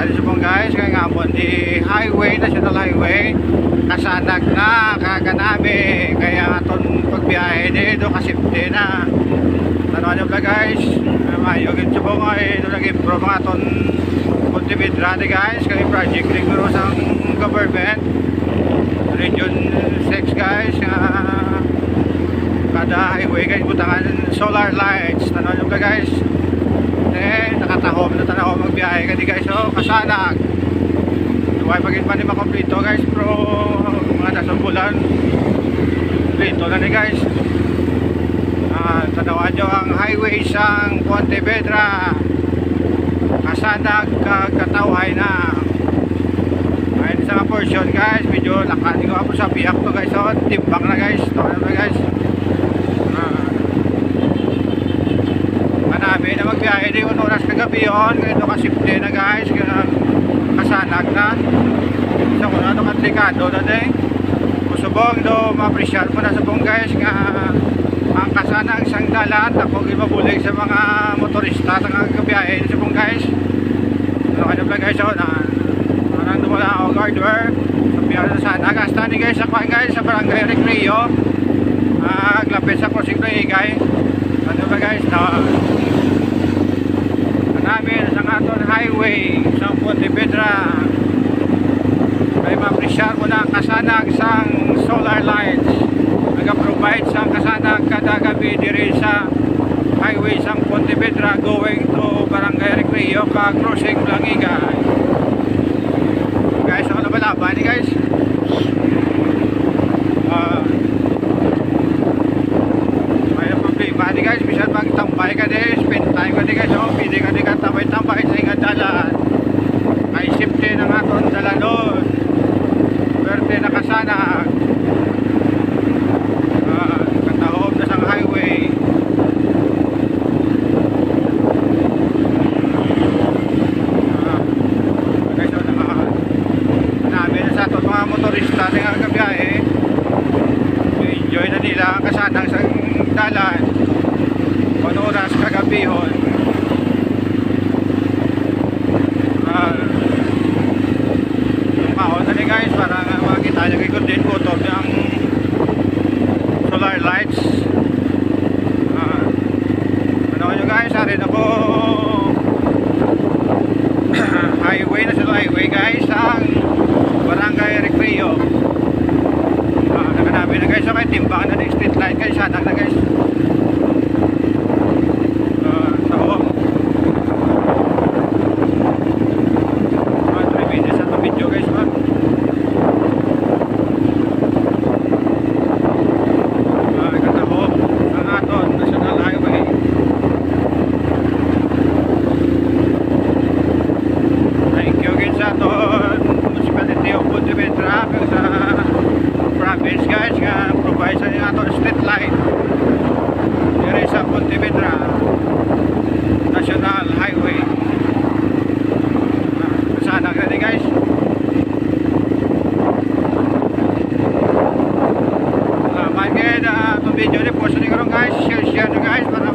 dyan sa pong guys, kaya nga po di highway, national highway, kasanag na, kaganami, kaya itong pagbiyahe dito, kasipte na. Tanaw nyo pala guys, mayogin sa pong ay ito nag-improve mga itong Pontevedra guys, kaya project rin ko sa government, Region 6 guys, kada highway guys, butangan solar lights, tanaw nyo pala guys. Nakatahom na tanaw magbiyahe ka di guys, so kasanag duway pagin pa ni makomplito guys, pero mga nasumbulan kompleto na ni guys. Tanawan nyo ang highway sang Pontevedra, kasanag katawhay na ayun sa portion guys, medyo lakan ko ako sa biyak to guys, so timbang na guys, tanaw na guys. Namin na magbiyahe di oras kagabi yun, ganito kasipte na guys, kasanag na so kung ano komplikado na din kusubong do ma-appreciate mo na sa pong guys nga ang kasanag sang dalan ako gimabulig sa mga motorista sa kagabiyahe sa pong guys. So ano pala guys, so nandun wala ako guardware sa biyahe na sanag hasta ni guys ako guys sa barangay Recreo, glapit sa crossing ng Igay. Ano ba guys, namin sa aton highway sa Pontevedra ay ma-appreciate mo na kasanag sang solar lights, nag-provide sang kasanag kada gabi diri sa highway sang Pontevedra going to barangay Recreo ka crossing Langigay guys. Ako laban ni guys, di guys, bisan magtambay ka di, spend time ka di guys, so pili ka di ka tambay-tambay sa ingat dalan ay safety ng aton dalanod, swerte na kasanag, katahom na sang highway. Guys, so namin na sa aton mga motorista na nga kabiyahe, enjoy na nila ang kasanag sa dalan oras kagabihon. Mahon na ni guys para makita nyo kay din kutob ng solar lights. Ano nyo guys, hari na po highway, national highway guys ang barangay Recreo. Nakanabi na guys, so kaya timbangan na ng street light guys, sanag na guys. Guys, nga provide sa nga to street light diri sa Pontevedra National Highway. Sana ka guys. Salamat kayo itong video ni post nyo guys, share nyo guys para